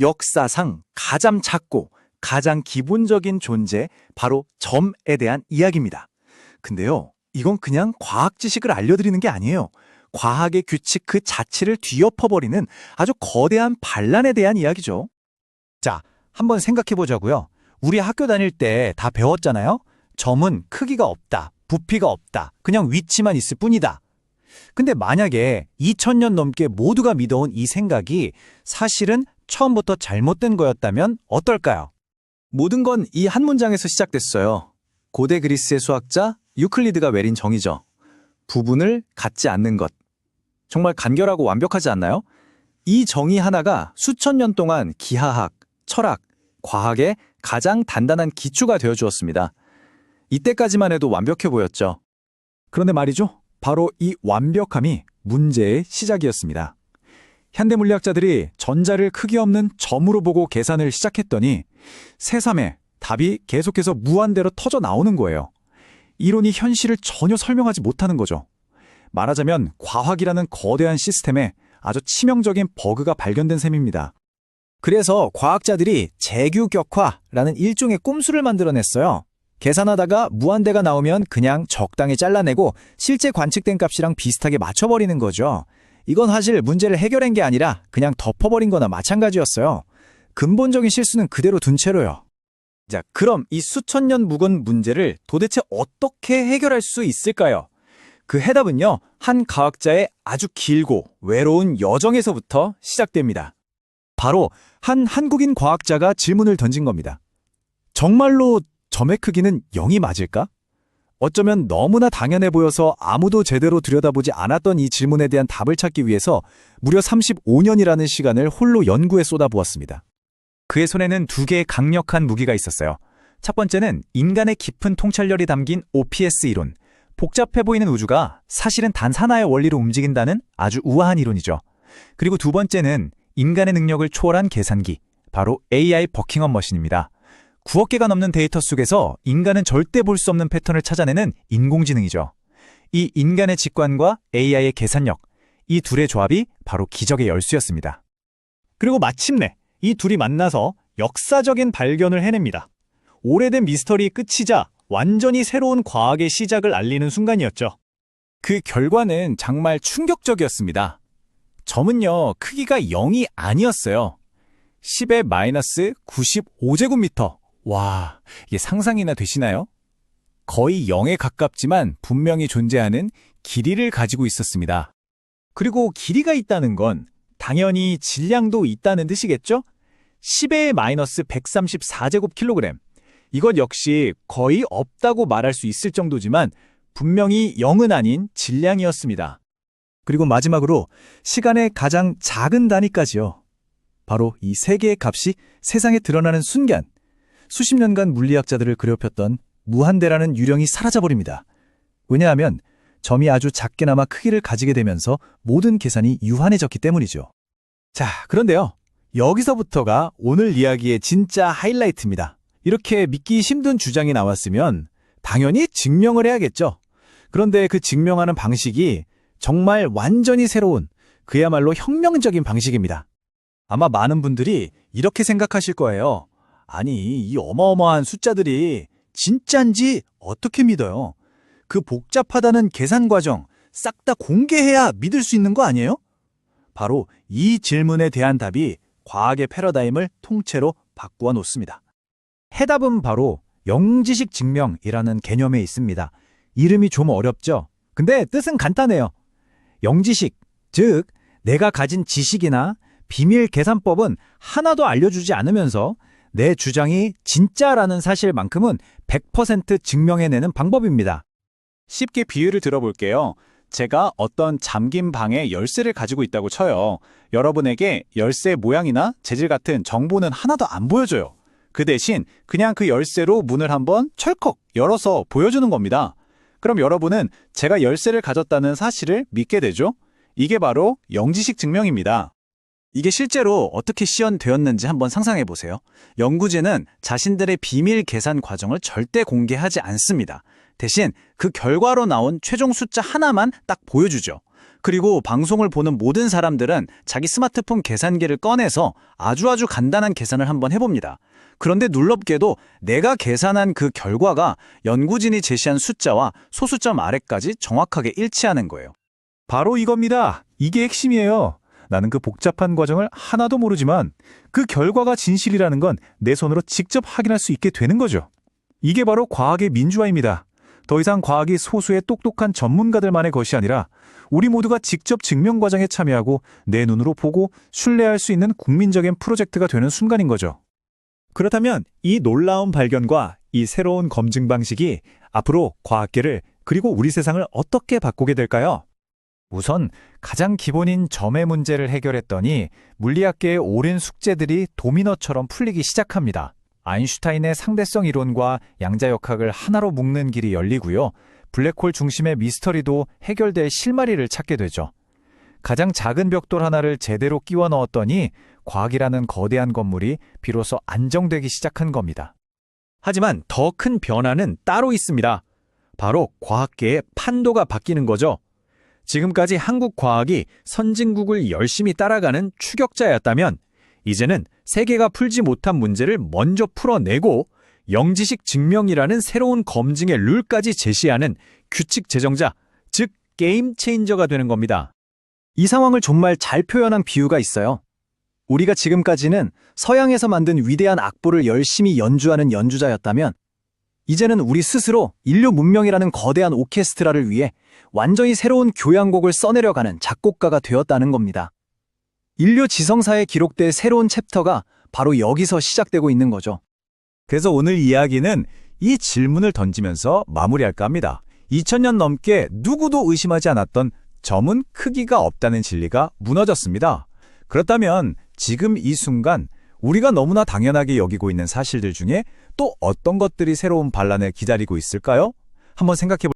역사상 가장 작고 가장 기본적인 존재, 바로 점에 대한 이야기입니다. 근데요, 이건 그냥 과학 지식을 알려드리는 게 아니에요. 과학의 규칙 그 자체를 뒤엎어버리는 아주 거대한 반란에 대한 이야기죠. 자, 한번 생각해 보자고요. 우리 학교 다닐 때 다 배웠잖아요. 점은 크기가 없다, 부피가 없다, 그냥 위치만 있을 뿐이다. 근데 만약에 2000년 넘게 모두가 믿어온 이 생각이 사실은 처음부터 잘못된 거였다면 어떨까요? 모든 건 이 한 문장에서 시작됐어요. 고대 그리스의 수학자 유클리드가 내린 정의죠. 부분을 갖지 않는 것. 정말 간결하고 완벽하지 않나요? 이 정의 하나가 수천 년 동안 기하학, 철학, 과학의 가장 단단한 기초가 되어 주었습니다. 이때까지만 해도 완벽해 보였죠. 그런데 말이죠. 바로 이 완벽함이 문제의 시작이었습니다. 현대 물리학자들이 전자를 크기 없는 점으로 보고 계산을 시작했더니 새삼에 답이 계속해서 무한대로 터져 나오는 거예요. 이론이 현실을 전혀 설명하지 못하는 거죠. 말하자면 과학이라는 거대한 시스템에 아주 치명적인 버그가 발견된 셈입니다. 그래서 과학자들이 재규격화라는 일종의 꼼수를 만들어냈어요. 계산하다가 무한대가 나오면 그냥 적당히 잘라내고 실제 관측된 값이랑 비슷하게 맞춰버리는 거죠. 이건 사실 문제를 해결한 게 아니라 그냥 덮어버린 거나 마찬가지였어요. 근본적인 실수는 그대로 둔 채로요. 자, 그럼 이 수천 년 묵은 문제를 도대체 어떻게 해결할 수 있을까요? 그 해답은요, 한 과학자의 아주 길고 외로운 여정에서부터 시작됩니다. 바로 한 한국인 과학자가 질문을 던진 겁니다. 정말로 점의 크기는 0이 맞을까? 어쩌면 너무나 당연해 보여서 아무도 제대로 들여다보지 않았던 이 질문에 대한 답을 찾기 위해서 무려 35년이라는 시간을 홀로 연구에 쏟아부었습니다. 그의 손에는 두 개의 강력한 무기가 있었어요. 첫 번째는 인간의 깊은 통찰력이 담긴 OPS 이론. 복잡해 보이는 우주가 사실은 단 하나의 원리로 움직인다는 아주 우아한 이론이죠. 그리고 두 번째는 인간의 능력을 초월한 계산기, 바로 AI 버킹엄 머신입니다. 9억 개가 넘는 데이터 속에서 인간은 절대 볼 수 없는 패턴을 찾아내는 인공지능이죠. 이 인간의 직관과 AI의 계산력, 이 둘의 조합이 바로 기적의 열쇠였습니다. 그리고 마침내 이 둘이 만나서 역사적인 발견을 해냅니다. 오래된 미스터리의 끝이자 완전히 새로운 과학의 시작을 알리는 순간이었죠. 그 결과는 정말 충격적이었습니다. 점은요, 크기가 0이 아니었어요. 10의 마이너스 95제곱미터. 와, 이게 상상이나 되시나요? 거의 0에 가깝지만 분명히 존재하는 길이를 가지고 있었습니다. 그리고 길이가 있다는 건 당연히 질량도 있다는 뜻이겠죠? 10의 마이너스 134제곱킬로그램. 이것 역시 거의 없다고 말할 수 있을 정도지만 분명히 0은 아닌 질량이었습니다. 그리고 마지막으로 시간의 가장 작은 단위까지요. 바로 이 세 개의 값이 세상에 드러나는 순간, 수십 년간 물리학자들을 괴롭혔던 무한대라는 유령이 사라져버립니다. 왜냐하면 점이 아주 작게나마 크기를 가지게 되면서 모든 계산이 유한해졌기 때문이죠. 자, 그런데요. 여기서부터가 오늘 이야기의 진짜 하이라이트입니다. 이렇게 믿기 힘든 주장이 나왔으면 당연히 증명을 해야겠죠. 그런데 그 증명하는 방식이 정말 완전히 새로운, 그야말로 혁명적인 방식입니다. 아마 많은 분들이 이렇게 생각하실 거예요. 아니, 이 어마어마한 숫자들이 진짜인지 어떻게 믿어요? 그 복잡하다는 계산 과정 싹 다 공개해야 믿을 수 있는 거 아니에요? 바로 이 질문에 대한 답이 과학의 패러다임을 통째로 바꾸어 놓습니다. 해답은 바로 영지식 증명이라는 개념에 있습니다. 이름이 좀 어렵죠? 근데 뜻은 간단해요. 영지식, 즉 내가 가진 지식이나 비밀 계산법은 하나도 알려주지 않으면서 내 주장이 진짜라는 사실만큼은 100% 증명해내는 방법입니다. 쉽게 비유를 들어볼게요. 제가 어떤 잠긴 방에 열쇠를 가지고 있다고 쳐요. 여러분에게 열쇠 모양이나 재질 같은 정보는 하나도 안 보여줘요. 그 대신 그냥 그 열쇠로 문을 한번 철컥 열어서 보여주는 겁니다. 그럼 여러분은 제가 열쇠를 가졌다는 사실을 믿게 되죠? 이게 바로 영지식 증명입니다. 이게 실제로 어떻게 시연되었는지 한번 상상해 보세요. 연구진은 자신들의 비밀 계산 과정을 절대 공개하지 않습니다. 대신 그 결과로 나온 최종 숫자 하나만 딱 보여주죠. 그리고 방송을 보는 모든 사람들은 자기 스마트폰 계산기를 꺼내서 아주 간단한 계산을 한번 해봅니다. 그런데 놀랍게도 내가 계산한 그 결과가 연구진이 제시한 숫자와 소수점 아래까지 정확하게 일치하는 거예요. 바로 이겁니다. 이게 핵심이에요. 나는 그 복잡한 과정을 하나도 모르지만 그 결과가 진실이라는 건 내 손으로 직접 확인할 수 있게 되는 거죠. 이게 바로 과학의 민주화입니다. 더 이상 과학이 소수의 똑똑한 전문가들만의 것이 아니라 우리 모두가 직접 증명 과정에 참여하고 내 눈으로 보고 신뢰할 수 있는 국민적인 프로젝트가 되는 순간인 거죠. 그렇다면 이 놀라운 발견과 이 새로운 검증 방식이 앞으로 과학계를 그리고 우리 세상을 어떻게 바꾸게 될까요? 우선 가장 기본인 점의 문제를 해결했더니 물리학계의 오랜 숙제들이 도미노처럼 풀리기 시작합니다. 아인슈타인의 상대성 이론과 양자역학을 하나로 묶는 길이 열리고요. 블랙홀 중심의 미스터리도 해결될 실마리를 찾게 되죠. 가장 작은 벽돌 하나를 제대로 끼워 넣었더니 과학이라는 거대한 건물이 비로소 안정되기 시작한 겁니다. 하지만 더 큰 변화는 따로 있습니다. 바로 과학계의 판도가 바뀌는 거죠. 지금까지 한국 과학이 선진국을 열심히 따라가는 추격자였다면 이제는 세계가 풀지 못한 문제를 먼저 풀어내고 영지식 증명이라는 새로운 검증의 룰까지 제시하는 규칙 제정자, 즉 게임 체인저가 되는 겁니다. 이 상황을 정말 잘 표현한 비유가 있어요. 우리가 지금까지는 서양에서 만든 위대한 악보를 열심히 연주하는 연주자였다면 이제는 우리 스스로 인류 문명이라는 거대한 오케스트라를 위해 완전히 새로운 교향곡을 써내려가는 작곡가가 되었다는 겁니다. 인류 지성사에 기록될 새로운 챕터가 바로 여기서 시작되고 있는 거죠. 그래서 오늘 이야기는 이 질문을 던지면서 마무리할까 합니다. 2000년 넘게 누구도 의심하지 않았던 점은 크기가 없다는 진리가 무너졌습니다. 그렇다면 지금 이 순간 우리가 너무나 당연하게 여기고 있는 사실들 중에 또 어떤 것들이 새로운 반란을 기다리고 있을까요? 한번 생각해